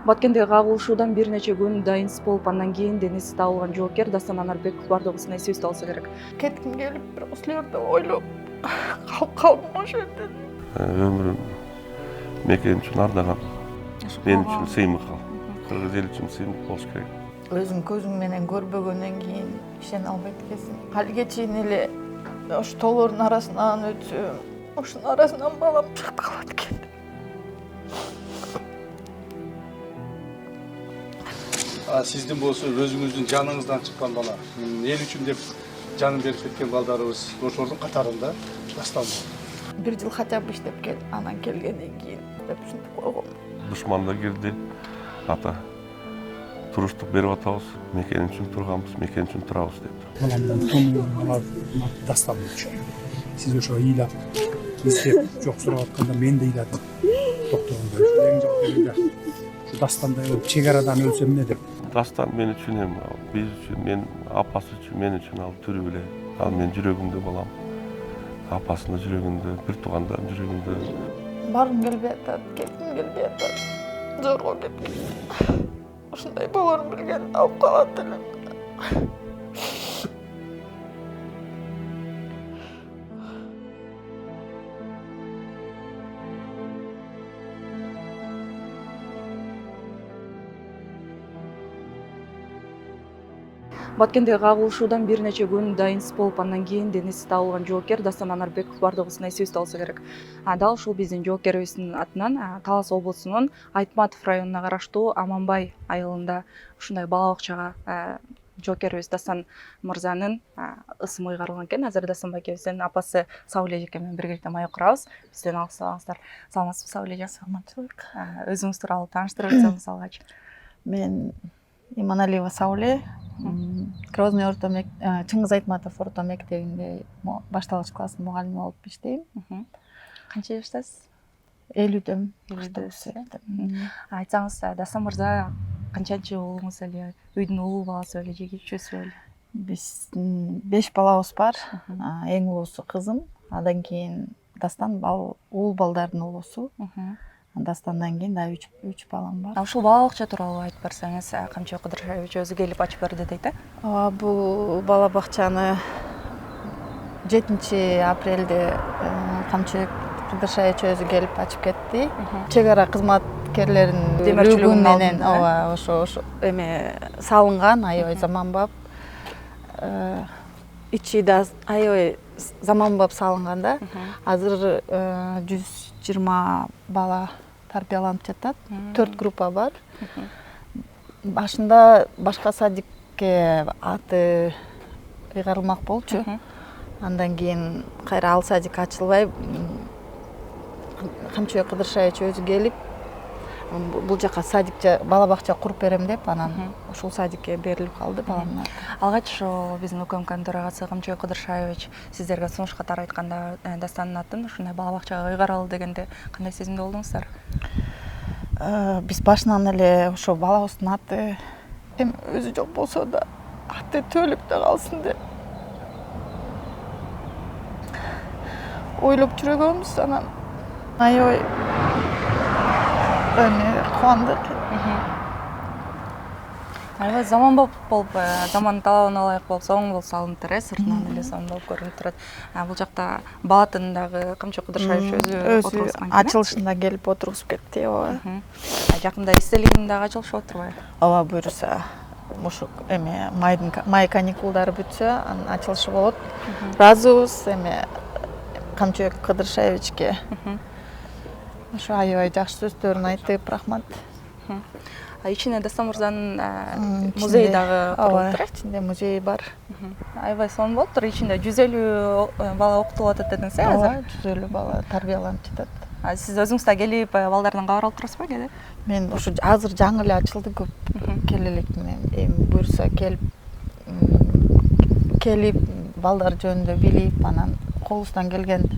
Баткендеги кагылышуудан бир нече күн дайынсыз болуп, андан кийин денеси табылган жоокер Дастан Анарбеков бардыгыбыздын эсибизде болсо керек. Кетким келип, бирок ушул жерде ойлоп калып калдым ошол жерде. Өмүрүн мекени үчүн ардаган, мен үчүн сыймык ал. Кыргыз эли үчүн сыймык болуш керек. Өзүм көзүм менен көрбөгөндөн кийин ишене албайт экенсиң. Алиге чейин эле ош тоолордун арасынан өтсөм, ошонун арасынан балам чыкты калат экен. Сиздин болсо өзүңүздүн жаныңыздан чыккан бала. Эл үчүн деп жанын берип кеткен балдарыбыз ошолордун катарында Дастан болду. Бир жыл хотя бы иштеп кел, анан келгенден кийин деп ушинтип койгом. Душман да кирди. Ата туруштук берип атабыз, мекен үчүн турганбыз, мекен үчүн турабыз деп. Балам Дастан үчүн. Сиз ошо ыйлап, издеп жок сурап атканда мен да ыйладым. Докторго эң жок дегенде ушу Дастандай чек арадан өлсөм эмне деп. Дастан мен үчүн эми, биз үчүн, мен апасы үчүн, мен үчүн ал тирүү эле. Ал менин жүрөгүмдө балам. Апасынын жүрөгүндө, бир туугандардын жүрөгүндө. Баргым келбей атат, кетким келбей атат. Зорго кетким. Ушундай болоорун билген алып калат элем. Баткендеги кагылышуудан бир нече күн дайынсыз болуп, андан кийин денеси табылган жоокер Дастан Анарбеков бардыгыбыздын эсибизде болсо керек. Дал ушул биздин жоокерибиздин атынан Талас облусунун Айтматов районуна караштуу Аманбай айылында ушундай бала бакчага жоокерибиз Дастан мырзанын ысымы ыйгарылган экен. Азыр Дастан байкебиздин апасы Сауле эжеке менен биргеликте маек курабыз. Бизден алкыштаңыздар. Саламатсызбы Сауле эже? Саламатчылык. Өзүңүз тууралуу тааныштырып өтсөңүз алгач. Мен Иманалиева Сауле, Грозный Чыңгыз Айтматов орто мектебинде башталгыч класстын мугалими болуп иштейм. Канча жаштасыз? 50-дөм. Айтсаңыз, Дастан мырза канчанчы уулуңуз эле, үйдүн улуу баласы беле, жегичүүсү беле? Биздин 5 балабыз бар. Эң улуусу кызым, андан кийин Дастан уул балдардын улуусу. Дастандан кийин да 3 балам бар. Ушул бала бакча тууралуу айтып берсеңиз, Камчыбек Кыдыршаевич өзү келип ачып берди дейт, Бул бала бакчаны 7 апрелде Камчыбек Кыдыршаевич өзү келип ачып кетти. Чек ара кызматкерлеринин демирчилигинин менен ошо эме салынган аябай заманбап. Ичи да аябай заманбап салынган да. Азыр 120 бала тарбияланып жатат. 4 группа бар. Башында башка садикке аты ыйгарылмак болчу. Андан кийин кайра ал садик ачылбай, Камчыбек Кыдыршаевич өзү келип, бул жака садик бала бакча куруп берем деп, анан ушул садикке берилип калды баламдар. Алгач ошо биздин УКМКнын төрагасы Камчыбек Кыдыршаевич сиздерге сунуш катары айтканда, Дастандын атын ушундай бала бакчага ыйгаралы дегенде кандай сезимде болдуңуздар? Биз башынан эле ошо балабыздын аты эми өзү жок болсо да аты төөлүктө калсын деп ойлоп жүргөнбүз. Анан аябай кубандык. Аябай заманбап болуп, замандын талабына ылайык болуп, соң болуп салыныптыр, сыртынан эле заманбап көрүнүп турат. Бул жакта бала атындагы Камчыбек Кыдыршаевич өзү отургузган экен. Ачылышында келип отургузуп кетти. Жакында эстелигинин дагы ачылышы болуп турбайбы? Ооба, буюрса. Ошо эме май каникулдары бүтсө, анын ачылышы болот. Разыбыз эме Камчыбек Кыдыршаевичке. Ошо аябай жакшы сөздөрүн айтып, рахмат. Ичинде Дастан мырзанын музейи дагы курулуп турат. Ичинде музей бар. Аябай сонун болуптур. Ичинде 150 бала окутулуп атат дедиңиз, азыр? 150 бала тарбияланып жатат. Сиз өзүңүз да келип балдардан кабар алып турасызбы кээде? Мен ошо азыр жаңы эле ачылды, көп келе элекмин. Эми буюрса келип балдар жөнүндө билип, анан колубуздан келген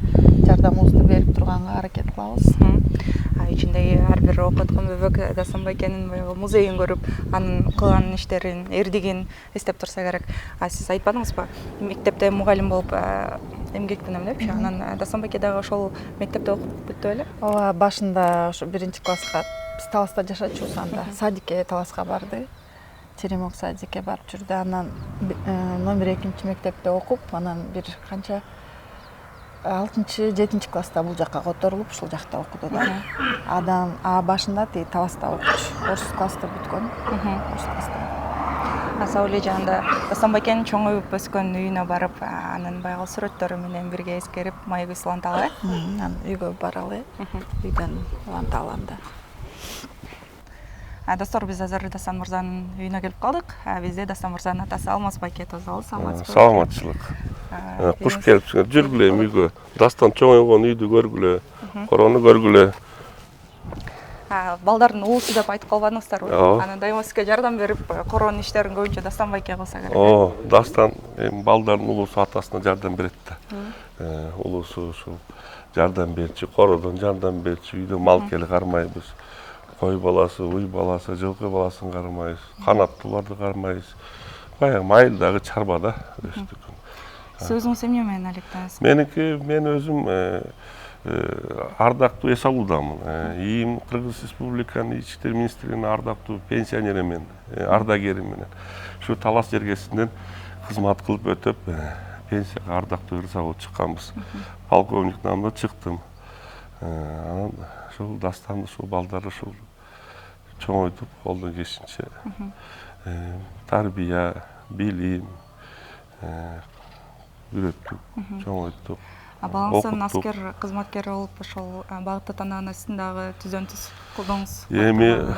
жардамыбызды берип турганга аракет кылабыз. Ичиндеги ар бир окуп аткан бөбөк Дастан байкенин музейин көрүп, анын кылган иштерин, эрдигин эстеп турса керек. Сиз айтпадыңызбы? Мектепте мугалим болуп эмгектенем депчи. Анан Дастан байке дагы ошол мектепте окуп бүттү беле? Ооба, башында ошо 1-класска биз Таласта жашачубуз анда. Садикке Таласка барды. Теремок садикке барып жүрдү. Анан номер 2 мектепте окуп, анан бир канча 6-7 класста бул жакка которулуп, ушул жакта окуду да. Адам башында Таласта окуч. Орус класста бүткөн. Орус класста. Сауле жагында Дастан байкенин чоңоюп өскөн үйүнө барып, анын баягы сүрөттөрү менен бирге эскерип, маек уланталы. Анан үйгө баралы. Үйдөн уланталы анда. Достор, биз азыр Дастан мырзанын үйүнө келип калдык. Бизде Дастан мырзанын атасы Алмаз байке тозалы. Саламатчылык. Куш келипсиңер. Жүргүлө үйгө. Дастан чоңойгон үйдү көргүлө, корону көргүлө. Балдардын уулусу деп айтып калбадыңыздарбы? Ооба. Анан дайыма сизге жардам берип, коронун иштерин көбүнчө Дастан байке кылса керек. Дастан балдардын уулусу атасына жардам берет да. Уулусу ушул жардам берчү, кородон жардам берчү, үйдө мал кели кармайбыз. Кой баласы, уй баласы, жылкы баласын кармайбыз, канаттууларды кармайбыз. Баягы майылдагы чарбада өстүк. Сиз өзүңүз эмне менен алектенесиз? Мен өзүм ардактуу эс алуудамын. ИИМ Кыргыз Республиканын Ички иштер министрлигинин ардактуу пенсионери мен, ардагери менен. Ушу Талас жергесинен кызмат кылып өтүп, пенсияга ардактуу ырза болуп чыкканбыз. Полковник намында чыктым. Анан ушул Дастанды, ушул балдарды ушул чоңойтуп, колдон келишинче тарбия, билим үйрөттүк, чоңойттук. Балаңыздын аскер кызматкери болуп, ошол багытта тандаган дагы түзөнтүз кылдыңыз. Эми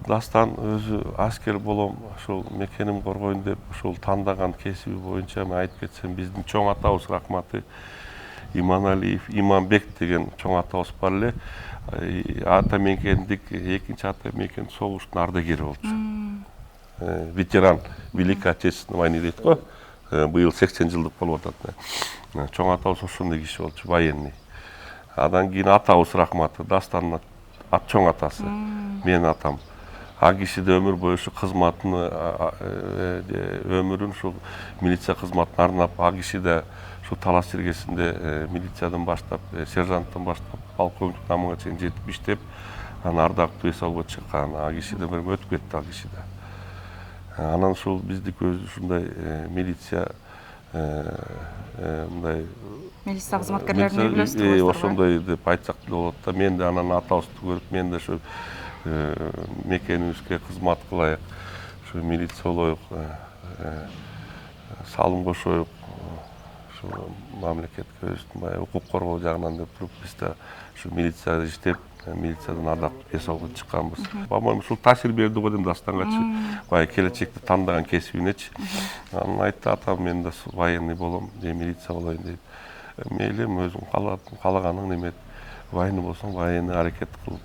Дастан өзү аскер болом, ошол мекеним коргойн деп, ошол тандаган кесиби боюнча мен айтып кетсем, биздин чоң атабыз рахматы Иманалиев, Иманбек деген чоң атабыз бар эле. Ата мекендик, экинчи ата мекен согуштун ардагери болчу. Ветеран Великой Отечественной войны дейт го. Быйыл 80 жылдык болуп атат. Чоң атабыз ошондой киши болчу, военный. Адан кийин атабыз рахматы, Дастандын чоң атасы, менин атам. Киши да өмүр бою ушу кызматын, өмүрүн ушул милиция кызматына арнап, киши да ушул Талас жергесинде милициядан баштап, сержанттан баштап, полковник намына чейин жетип иштеп, анан ардактуу эс алууга чыккан. Киши да өтүп кетти, киши да. Анан ушул биздики өзү ушундай милиция мындай Милиция кызматкерлерин үйлөштүрүп ошондой деп айтсак деле болот да. Мен да анан атабызды көрүп, мен да ошо мекенибизге кызмат кылайык, ошо милиция болоюк, салым кошоюк, ошо мамлекетке өзүбүздүн баягы укук коргоо жагынан деп туруп, биз да ошо милицияда иштеп, милициядан ардактуу эс алууга чыкканбыз. По-моему, ушул таасир берди го дейм Дастангачы, баягы келечекте тандаган кесибинечи. Анан айтты, атам мен да военный болом, милиция болоюн дейт. Мейли, өзүң каалаганың немет, военный болсоң, военный аракет кыл.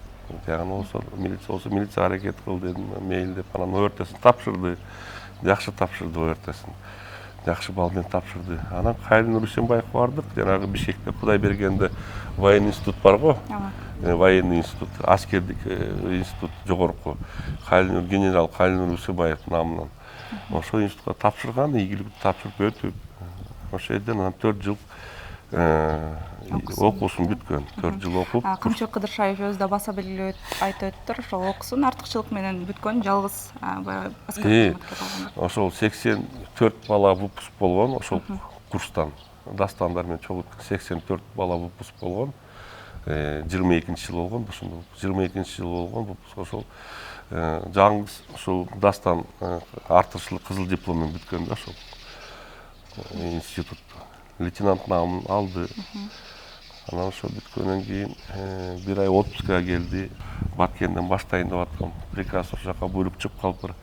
Жаганы болсо, милиция болсо, милиция аракет кыл дедим, мейли деп. Анан ОРТсин тапшырды, жакшы тапшырды ОРТсин. Жакшы бал менен тапшырды. Анан Кайлин Русенбаев бардык, жанагы Бишкекте Кудайбергенде военный институт бар го. Военный институт, аскердик институт жогорку. Генерал Кайлин Русенбаев намынан. Ошол институтка тапшырган, ийгиликтүү тапшырып өтүп, ошол жерден анан 4 жыл окуусун бүткөн. 4 жыл окуп. Кымчык Кыдыршаев өзү да баса белгилеп айтып өттүр, ошол окуусун артыкчылык менен бүткөн жалгыз аскер кызматкер. Ошол 84 бала выпуск болгон, ошол курстан. Дастандар менен чогуу 84 бала выпуск болгон. 22-нчи жыл болгон, ошондо 22-нчи жыл болгон выпуск. Ошол жаңгыз ушул Дастан артыкчылык кызыл диплом менен бүткөн да ошол институт. Лейтенант намын алды. Анан ошо бүткөндөн кийин бир ай отпускага келди. Баткенден баштайын деп аткам. Приказ ошол жака буйрук чыгып калыптыр.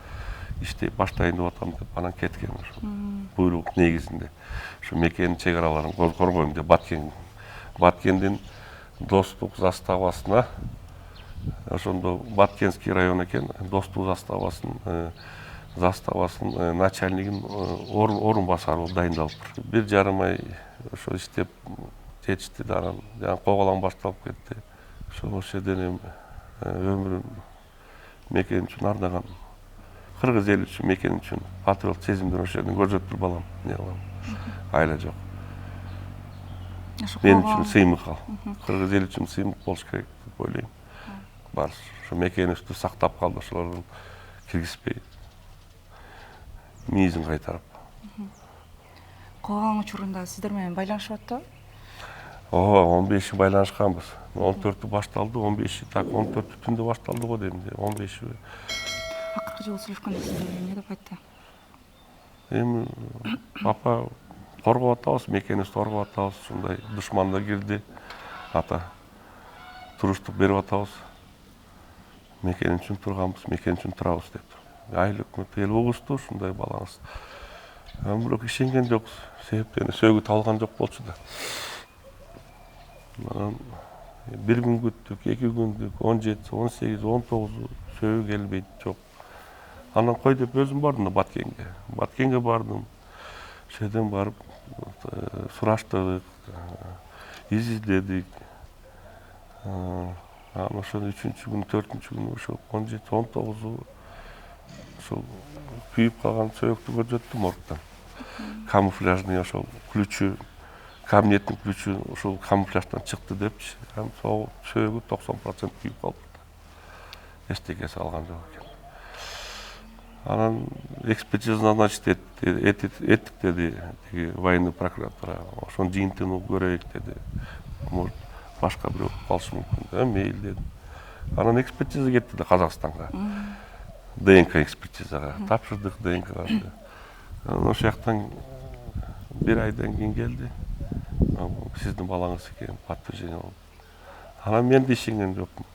Иштеп баштайын деп аткам деп анан кеткен ошо. Буйрук негизинде. Ошо мекенин чек араларын коргойм деп Баткендин Достук заставасына, ошондо Баткенский район экен, Достук заставасын начальнигин орун басары болуп дайындалыптыр. 1,5 ай ошо иштеп жетишти дагы, жана коголаң башталып кетти. Ошол жерден эми өмүрүн мекен үчүн ардаган, кыргыз эли үчүн, мекен үчүн патриот сезимдерин ошол жерден көрсөтүп балам, айла жок. Мен үчүн сыймык ал. Кыргыз эли үчүн сыймык болуш керек деп ойлойм. бар. Ошо мекенибизди сактап калды, ошолордун киргизбей. Миизин кайтарып. Кооған учурунда сиздер менен байланышып атты? 15 байланышканбыз. 14 башталды, 15 так 14 түндө башталды го дейм. 15 Акыркы жолу сүйлөшкөндө сиздер эмне деп айтты? эми папа коргоп атабыз, мекенибизди коргоп атабыз, ушундай душман да кирди. Ата туруштук берип атабыз. Мекен үчүн турганбыз, мекен үчүн турабыз деп. Айыл өкмөт эл угушту, ушундай балаңыз. Бирок ишенген жокпуз. Себептени сөөгү табылган жок болчу да. Bir gün güttük, 2 gündük, 17, 18, 19 söğü gelmeydi çok. Anan koy deyip özüm bardım da Batkenge. Batkenge bardım. Şeyden barıp suraştırdık, izledik. Ama şu 3. gün, 4. gün, şu 17, 19'u şu kuyup kalan söğüktü görecektüm ortadan. Kamuflajlı şu ключі, кабинеттің ключі ошол камуфляждан чыкты депчи. Hem сол сөөгү 90% күйүп калды. Эчтекеси алган жок экен. Анан экспертиза назначить эттик деди военный прокуратура. Ошонун жыйынтыгын көрөйүк деди. Может, башка бирөө калышы мүмкүн. Мейли дедим. Анан экспертиза кетти да Казакстанга. ДНК экспертизага тапшырдык ДНКга. Ошол жактан 1 айдан кийин келди. Сиздин балаңыз экен, подтверждение болду. Анан мен да ишенген жокмун.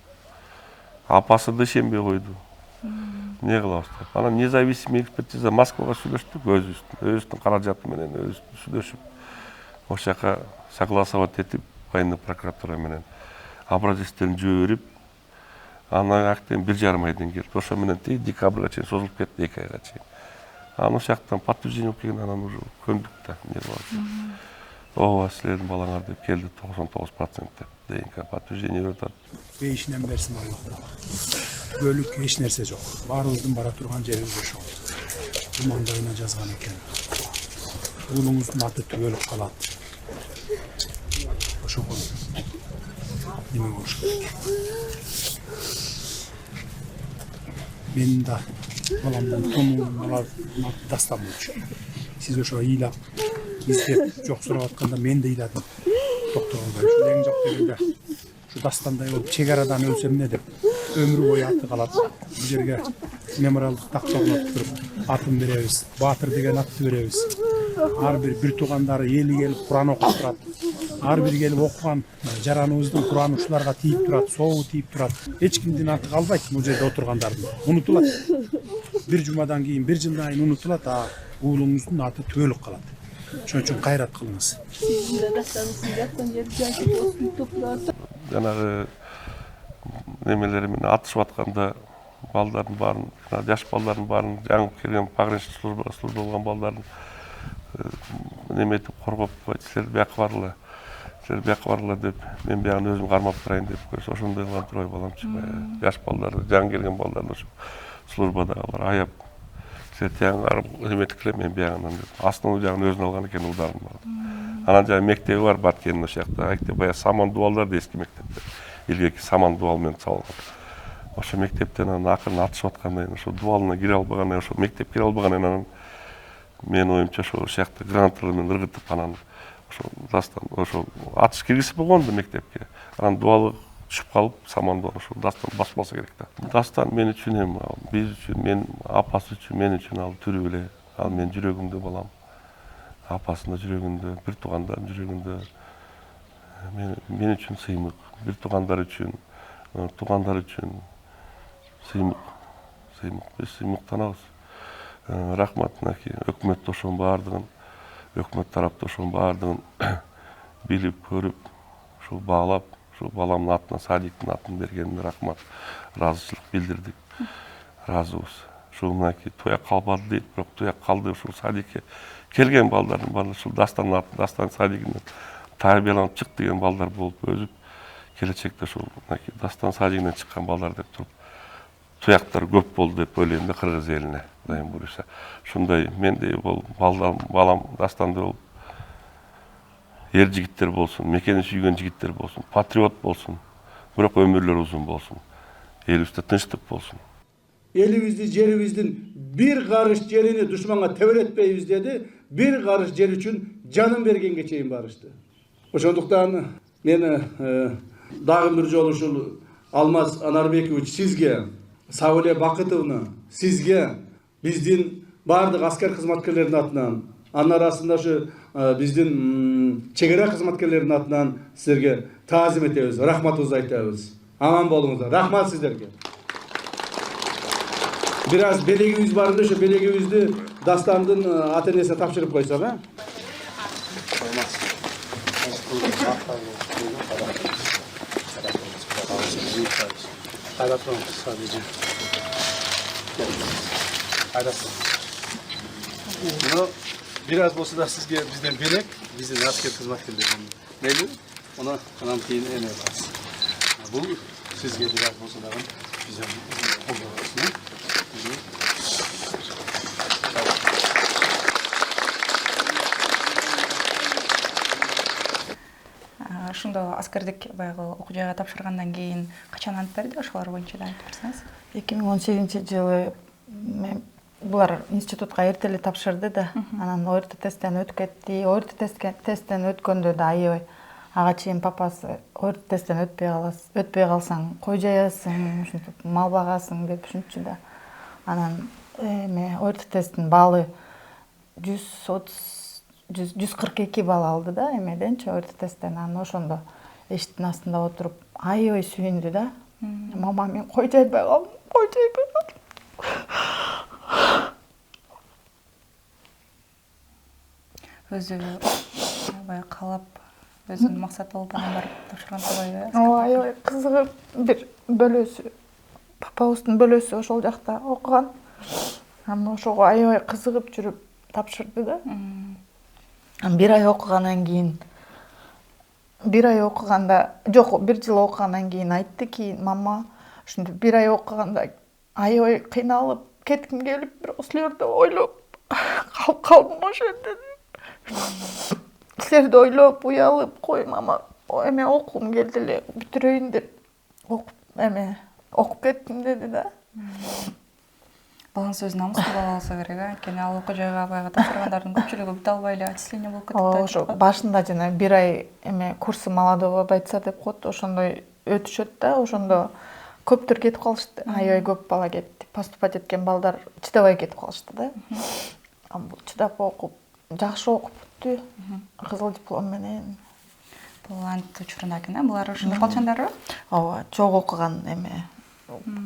Апасы да ишенбей койду. Не кылабыз деп. Анан независимый экспертиза Москвага сүйлөштүк, өзүбүздүн каражаты менен өзүбүз сүйлөшүп, ошол жака согласовать этип, военный прокуратура менен образецтерин жиберип, анан актен 1,5 айдан келип, ошо менен декабрга чейин созулуп кетти, 2 айга чейин. Анан ошол жактан подтверждение келген, анан уже көндүк да, не кылабыз. Ооба, силердин балаңар деп келди, 99% деп. ДНК подтверждение берди. Бейишинен берсин Алла. Бөлүк эч нерсе жок. Баарыбыздын бара турган жерибиз ошол. Думандайына жазган экен. Уулуңуздун аты түгөлүп калат. Ошого неме болуш керек. Мен да баламдын тонун дастан болчу. Сиз ошо ыйлап, издеп, жок сурап атканда мен да ыйладым. Доктор Албай, ушу эң жок дегенде, ушу дастандай болуп, чек арадан өлсөм эмне деп, өмүр бою аты калат. Бул жерге мемориалдык такча орнотуп, атын беребиз, Баатыр деген атты беребиз. Ар бир туугандары эли келип Куран окуп турат. Ар бир келип окуган жараныбыздын Кураны ушуларга тийип турат, сообу тийип турат. Эч кимдин аты калбайт бул жерде отургандардын. Унутулат. Bir жумадан кийин, 1 жылдан кийин унутулат, а уулуңуздун аты түбөлүк калат. Ошон үчүн кайрат кылыңыз. Жанагы немелери менен атышып атканда балдардын баарын, жаш балдардын баарын, жаңы келген пограничный службага служба болгон балдардын неметип коргоп, силер бияка баргыла деп, мен биягын өзүм кармап турайын деп койсо, ошондой кылган турбай баламчы. Жаш балдар, жаңы келген балдарды ошо службадагылар аяп, силер тияң карап эметикле, мен биягынан деп. Основной жагын өзүн алган экен улдарын бар. Анан жана мектеби бар Баткенин ошол жакта. Мектеп баягы саман дубалдар да эски мектепте. Илгерки саман дубал менен салган. Ошо мектептен анан акырын атышып аткандан кийин, ошо дубалына кире албагандан кийин, ошо мектепке кире албагандан кийин анан менин оюмча ошо жакта гранаталар менен ыргытып анан ошо дастан ошо атыш киргизип болгон да мектепке. Анан дубалы түшүп калып, самандан ошо дастан баспалса керек да. Дастан мен үчүн эми, биз үчүн, мен апасы үчүн, мен үчүн ал түрү эле, ал менин жүрөгүмдө балам. Апасынын жүрөгүндө, бир туугандардын жүрөгүндө мен үчүн сыймык, бир туугандар үчүн сыймык. Биз сыймыктанабыз. Рахмат мынакей өкмөттө ошонун баардыгын, өкмөт тарапта ошонун баардыгын билип, көрүп, ушул баалап, ушул баламдын атына, Садиктин атын бергенине рахмат, ыраазычылык билдирдик. Ыраазыбыз. Ушул мынакей туяк калбады дейт, бирок туяк калды. Ушул Садикке келген балдардын баары ушул Дастандын атын, Дастан Садигинен тарбияланып чык деген балдар болуп өзүп, келечекте ушул мынакей Дастан Садигинен чыккан балдар деп туруп, туяктар көп болду деп ойлойм да кыргыз элине. Кудайым буюрса. Ушундай мендей болуп, балам Дастандай болуп, эр жигиттер болсун, мекени сүйгөн жигиттер болсун, патриот болсун, бирок өмүрлөрү узун болсун. элибизде тынчтык болсун. Elibizdi, jeribizдің bir karış jerini düşmana tevretpeybiz dedi. Bir karış jer üçün canın bergenге чейин барышты. Ошондуктан мени дагы бир жолу ушул Алмаз Анарбекович сизге, Сауле Бакытовна сизге, биздин бардык аскер кызматкерлеринин атынан, анын арасында ушу биздин чегара кызматкерлеринин атынан силерге таазим этебиз, рахматыбызды айтабыз. Аман болуңуздар. Рахмат сиздерге. Biraz belegimiz vardı, şu belegimizi Dastan'ın atölyesine tapşırıp koysak ha? Olmaz. Hayratım sadece. Hayratım. Bunu biraz olsa da sizge bizden belek, bizden asker hizmetçilerinden. Neydi? Ona kanal keyin en yaparız. Bu sizge biraz olsa da bizden olmasın. Ошондо аскердик баягы окуу жайга тапшыргандан кийин качан ант берди, ошолор боюнча да айтып берсеңиз. 2018-жылы булар институтка эртеле тапшырды да, анан ОРТ тесттен өтүп кетти. ОРТ тесттен өткөндө да аябай ага чейин папасы ОРТ тесттен өтпөй калсаң кой жаясың, ушинтип мал багасың деп ушунчу да. Анан ОРТ тесттин баалы 142 балл алды да, эмеденчи ОРТ тесттен. Анан ошондо эшиктин астында отуруп аябай сүйүндү да. Мама, мен кой жайбай калдым, кой жайбай калдым. Өзү баягы каалап, өзүнүн максаты болуп анан барып тапшырган турбайбы? Ооба, аябай кызыгып, бир бөлөсү, папабыздын бөлөсү ошол жакта окуган. Анан ошого аябай кызыгып жүрүп тапшырды да. Bir ay окугандан кийин, bir жыл окугандан кийин айтты ки, мама, ушинтип bir ay окуганда аябай кыйналып, кетким келип, бирок силерди ойлоп калып калдым ошол жерде. Силерди ойлоп, уялып, кой мама, эме окугум келди эле, бүтүрөйүн деп окуп кеттим деди да. Балаңыз өзү намыстуу бала болсо керек, анткени ал окуу жайга баягы тапшыргандардын көпчүлүгү бүт албай эле отчисление болуп кетип атат. Ошо башында жана bir ay курсы молодого бойца деп коет, ошондой өтүшөт да, ошондо көптөр кетип калышты. Аябай көп бала кетти. Поступать эткен балдар чыдабай кетип калышты да. Бул чыдап окуп, жакшы окуп бүттү. Кызыл диплом менен. Бул ант учурунда экен, булар ошондой калчандарбы? Ооба, чогуу окуган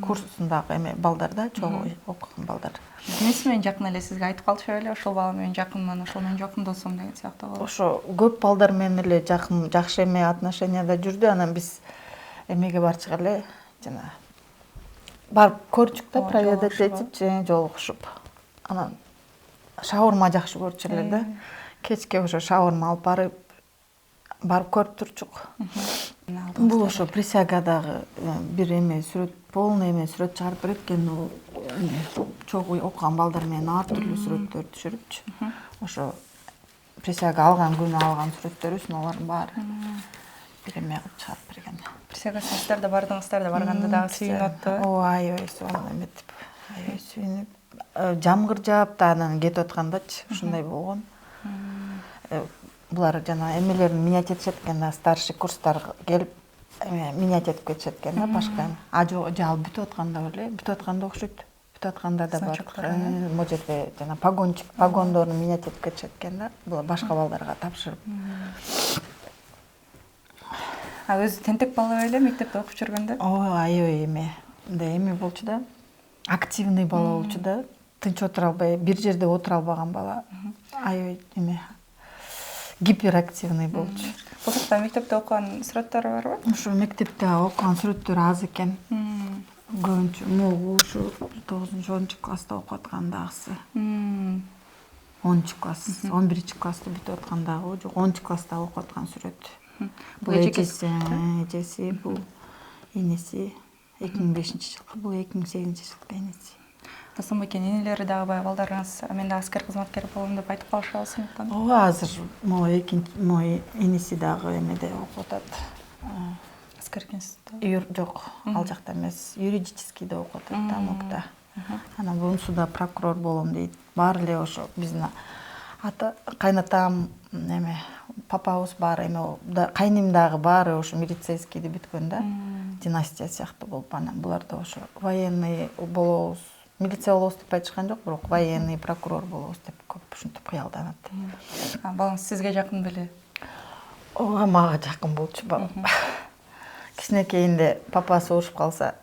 курсундагы балдар да, чогуу окуган балдар. Эмеси менен жакын эле сизге айтып калышып эле, ошол бала менен жакынмын, ошол менен жакын досум деген сыяктуу болот. Ошо көп балдар менен эле жакын, жакшы отношенияда жүрдү. Анан биз эмеге барчык эле жана барып көрчүк да, проведать этип, жолугушуп. Анан шаурма жакшы көрчү эле да. Кечке ошо шаурма алып барып көрүп турчук. Бул ошо присягадагы бир сүрөт, полный сүрөт чыгарып берет экен. Чогуу окуган балдар менен ар түрлүү сүрөттөр түшүрүпчү. Ошо присяга алган күнү алган сүрөттөрүбүздүн алардын баары бир эме кылып чыгарып берген. Присяга сиздер да бардыңыздар да, барганда дагы сүйүнүп атты. Ооба, аябай эметип, аябай сүйүнүп. Жамгыр жаап да анан кетип аткандачы, ушундай болгон. Булар жана эмелерин менять этишет экен да, старший курстар келип менять этип кетишет экен да, башка. Жал бүтүп атканда эле, бүтүп атканда окшойт. Бүтүп атканда да бар. Могу жерде жана погондорун менять этип кетишет экен да. Бул башка балдарга тапшырып. Өзү тентек бала эле мектепте окуп жүргөндө? Ооба, аябай эме болчу да. Активный бала болчу да. Тынч отура албай, бир жерде отура албаган бала. Аябай гиперактивный болчу. Бул жакта мектепте окуган сүрөттөр барбы? Ошо мектепте окуган сүрөттөр аз экен. Көбүнчө могу ушу 9-10 класста окуп аткандагысы. 10 класс, 11 класста бүтүп аткандагы, жок 10 класста окуп аткан сүрөт. Бул эжеси, бул энеси 2005-жылкы, бул 2008-жылкы энеси. Досомбекен энелери дагы баягы балдарыңыз, мен да аскер кызматкер болом деп айтып калышабы сыйныктан? Ооба, азыр мой энеси дагы эмеде окуп атат. Аскердик институтта. Жок, ал жакта эмес, юридическийде окуп атат ТАМОКто. Анан бунусу да прокурор болом дейт. Баары эле ошо биздин ата кайнатам эме папабыз баары эме кайным дагы баары ошо милицейскийди бүткөн да. Династия сыяктуу болуп анан булар да ошо военный болобуз. Милиция болобуз деп айтышкан жок, бирок военный прокурор болобуз деп көп ушинтип кыялданат. Балаңыз сизге жакын беле? Ооба мага жакын болчу балам. Кичинекейинде папасы урушуп калса,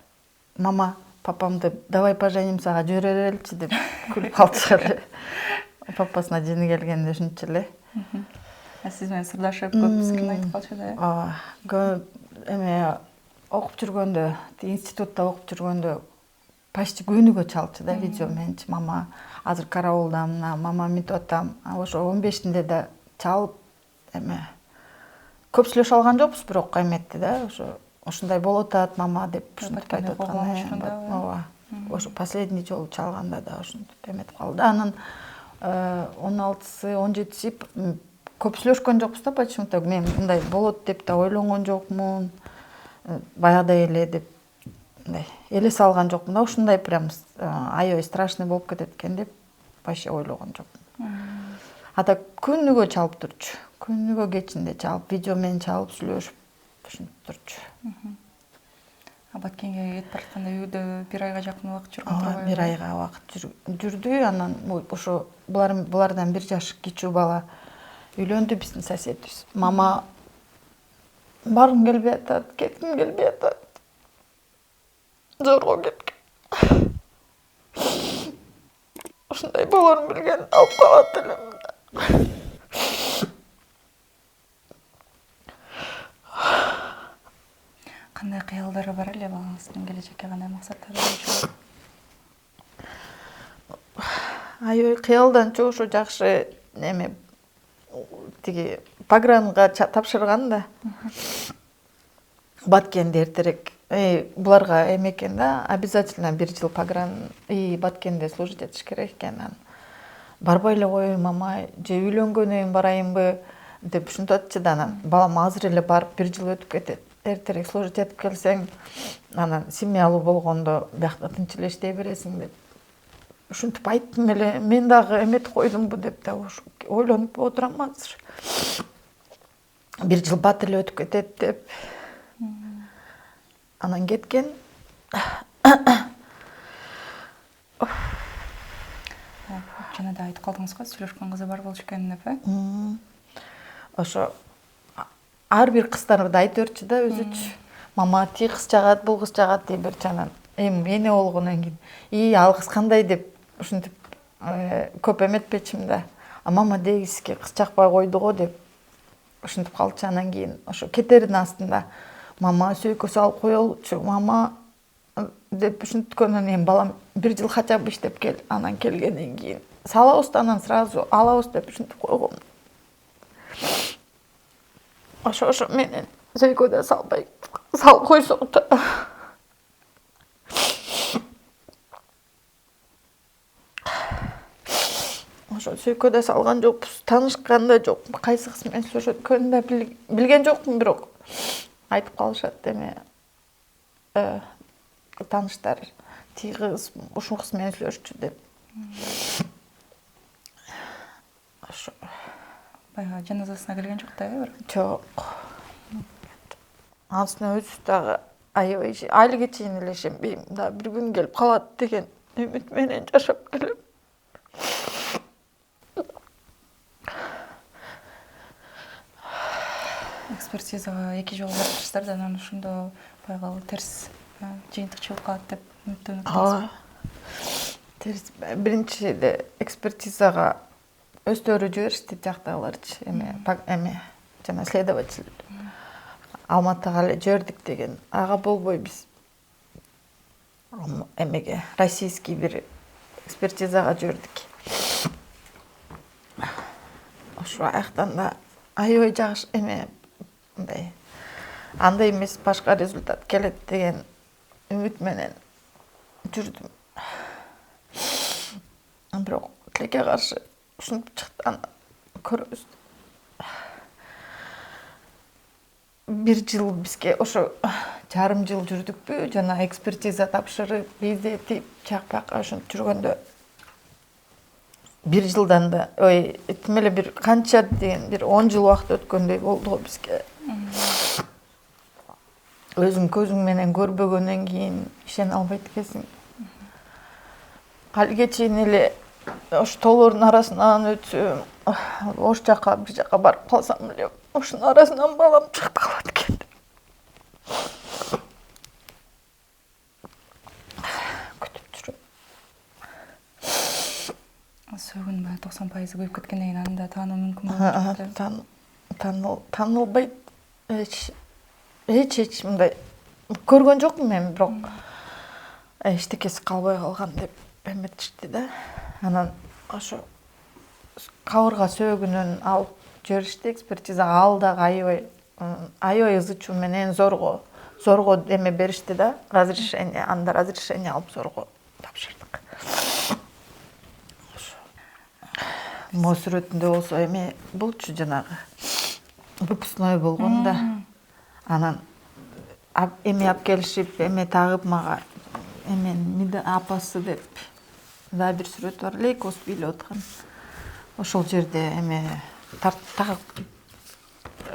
мама, папамды давай поженимся, жибере береличи деп күлүп калчу эле. Папасына жини келгенде ушунчу эле. Сиз менен сырдашып, көп сырын айтып калчу да. Ооба. Эме окуп жүргөндө, институтта окуп жүргөндө почти күнүгө чалчу да видео менчи. Мама, азыр караулдамын, мама мынтип атам. Ошо 15-inde да чалып эме көп сүйлөшө алган жокпуз, бирок эметти да, ошондой болуп атат мама деп ушинтип айтып аткан. Ооба. Ошо последний жолу чалганда да ушинтип эметип калды. Анан 16-сы, 17-си көп сүйлөшкөн жокпуз да, почему-то мен мындай болот деп да ойлонгон жокмун. Баягыдай эле деп мындай элес алган жокмун да, ушундай прям аябай страшный болуп кетет экен деп вообще ойлогон жокмун. Ата күнүгө чалып турчу. Күнүгө кечинде чалып, видео менен чалып сүйлөшүп ушинтип турчу. Баткенге кетип баратканда үйдө 1 айга жакын убакыт жүргөн турбайбы? 1 айга убакыт жүрдү. Анан ошо булардан 1 жаш кичүү бала үйлөндү, биздин соседибиз. Мама баргым келбей атат, кетким келбей атат. Жорго кеткен. Ушундай болорун билген алып калат элем. Кандай кыялдары бар эле балаңыздын келечекке, кандай максаттары бар? Аябай кыялданчу, ошо жакшы эме тиги погранга тапшырган да. Баткенде эртерээк буларга эме экен да, обязательно 1 жыл погран Баткенде служить этиш керек экен. Барбай эле коеюн мама, же үйлөнгөндөн барайынбы деп ушинтип атчы да. Анан балам азыр эле барып 1 жыл өтүп кетет. Эртерээк служить этип келсең, анан семьялуу болгондо биякта тынч эле иштей бересиң деп ушинтип айттым эле. Мен дагы эметип койдумбу деп да ойлонуп отурам азыр. 1 жыл бат эле өтүп кетет деп. Анан кеткен. Жана да айтып калдыңыз го, сүйлөшкөн кызы бар болчу экен деп, Ошо ар бир кыздарда айтып берчү да өзүчү. Мама тиги кыз жагат, бул кыз жагат деп берчү. Анан эне болгондон кийин ал кыз кандай деп ушинтип көп эметпечимин да. Мама дегиске кыз жакпай койду го деп ушинтип калчу. Анан кийин ошо кетердин астында мама сөйкө салып коелучу, мама деп ушинткөндөн кийин балам 1 жыл хотя бы иштеп кел. Анан келгенден кийин салабыз да анан сразу алабыз деп ушинтип койгом. Ошо менен сөйкөдө салбай салып койсок да. Ошо сөйкөдө салган жокпуз, таанышкан да жок. Кайсы кыз менен сүйлөшөткөнүн да билген жокмун, бирок айтып калышат эме тааныштар, тиги кыз ушул кыз менен сүйлөшчү деп. Ошо баягы жаназасына келген жок да, жок. Анысына өзүбүз дагы аябай айлыга чейин эле ишенбейм. Да бир күн келип калат деген үмүт менен жашап келем. Экспертизага 2 жолу барыпсыздар да, анан ошондо баягы терс жыйынтык чыгып калат деп үмүттөнүп. Терс биринчиде экспертизага өздөрү жиберишти жактагыларчы, эме жана следователь. Алматыга эле жибердик деген. Ага болбой биз эмеге российский бир экспертизага жибердик. Ошо аяктан да аябай жакшы мындай андай эмес, башка результат келет деген үмүт менен жүрдүм. Бирок тилекке каршы ушинтип чыкты, көрөбүз. бир жыл бизге ошо жарым жыл жүрдүкпү, жана экспертиза тапшырып, визе тип, чакпак ошентип жүргөндө бир жылдан да, тим эле бир канча деген бир 10 жыл убакыт өткөндөй болду го бизге. Өзүң көзүң менен көрбөгөндөн кийин ишене албайт экенсиң. Алиге чейин эле ош тоолордун арасынан өтсөм, ош жака бир жака барып калсам эле, ошонун арасынан балам чыгып калат экен. Күтүп жүрөм. Сөөгүн баягы 90% күйүп кеткенден кийин аны да таануу мүмкүн болот. Таанылбайт. Эч мындай көргөн жокмун мен, бирок эчтекеси калбай калган деп эметишти да. Анан ошо кабырга сөөгүнөн алып жиберишти экспертизага, ал дагы аябай ызы чуу менен зорго эме беришти да, разрешение, анда разрешение алып зорго тапшырдык. Мо сүрөтүндө болсо эме болчу, жанагы выпускной болгон да. Анан эме алып келишип, эме тагып мага, эменин апасы деп да бир сүрөт бар, лейкоз бийлеп аткан. Ошол жерде эме тагып,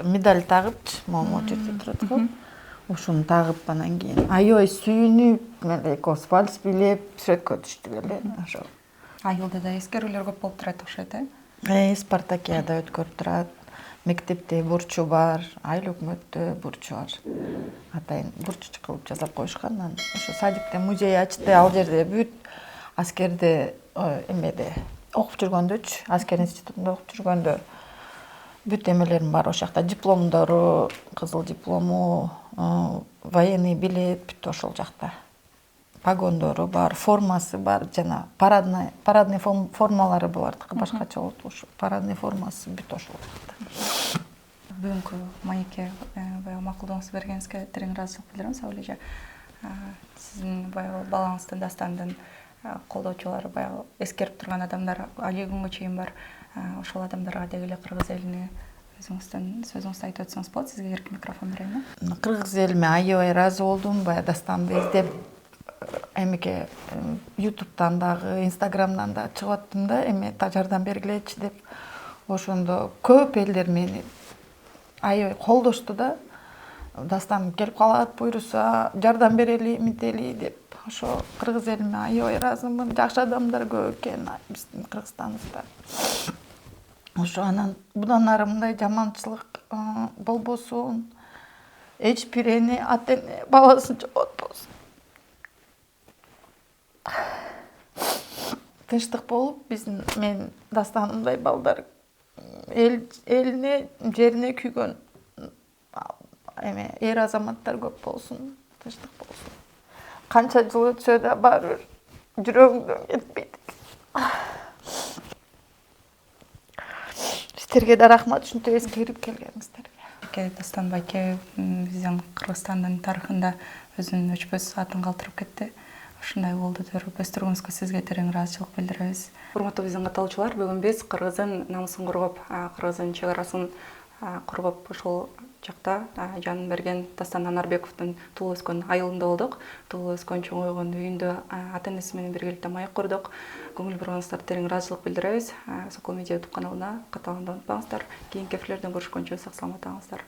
медаль тагыпчы, могу жерде турат го. Ошону тагып, анан кийин аябай сүйүнүп, лейкоз вальс бийлеп сүрөткө түштүк эле. Ошо Айылда да эскерүүлөр көп болуп турат окшойт, Спартакиада өткөрүп турат. Мектепте бурчу бар, айыл өкмөттө бурчу бар. Атайын бурчу кылып жасап коюшкан. Анан ошо садикте музей ачты, ал жерде бүт аскерде эмеде окуп жүргөндөчү, аскер институтунда окуп жүргөндө бүт эмелерим бар ошол жакта, дипломдору, кызыл диплому, военный билет бүт ошол жакта. Погондору бар, формасы бар, жана парадный формалары булардыкы башкача болот. Ошо парадный формасы бүт ошол жакта. Бүгүнкү маекке баягы макулдугуңузду бергениңизге терең ыраазычылык билдирем, Сабыл эже. Сиздин баягы балаңыздын дастандын колдоочулары, баягы эскерип турган адамдар али күнгө чейин бар. Ошол адамдарга деги эле кыргыз элине өзүңүздүн сөзүңүздү айтып өтсөңүз болот. Сизге эркин микрофон берейин. Кыргыз элиме аябай ыраазы болдум, баягы дастанды издеп, эмеге ютубтан дагы, инстаграмдан да чыгып аттым да, эме жардам бергилечи деп. Ошондо көп элдер мени аябай колдошту да. Дастан келип калат, буйруса жардам берели, эмители деп. Ошо кыргыз элиме аябай ыраазымын. Жакшы адамдар көп экен биздин Кыргызстаныбызда. Ошо анан будан ары мындай жаманчылык болбосун. Эч бир эне, ата эне баласын жоготпосун. Тынчтык болуп, мен дастанымдай балдар элине, жерине күйгөн эме эр азаматтар көп болсун, тынчтык болсун. Канча жыл өтсө да баары бир жүрөгүмдөн кетпейт. Сиздерге да рахмат, ушинтип эскерип келгениңиздерге. Дастан байке биздин Кыргызстандын тарыхында өзүнүн өчпөс атын калтырып кетти. Ушундай болду деп өстүргөнүзгө сизге терең ыраазычылык билдиребиз. Урматтуу биздин катталуучулар, бүгүн биз кыргыздын намысын коргоп, кыргыздын чек арасын коргоп, ошол жакта жанын берген Дастан Анарбековдун туулуп өскөн айылында болдук. Туулуп өскөн, чоңойгон үйүндө ата энеси менен биргеликте маек курдук. Көңүл бурганыңыздарга терең ыраазычылык билдиребиз. Сокол медиа YouTube каналына катталганды унутпаңыздар. Кийинки эфирлерден көрүшкөнчө сак саламат болуңуздар.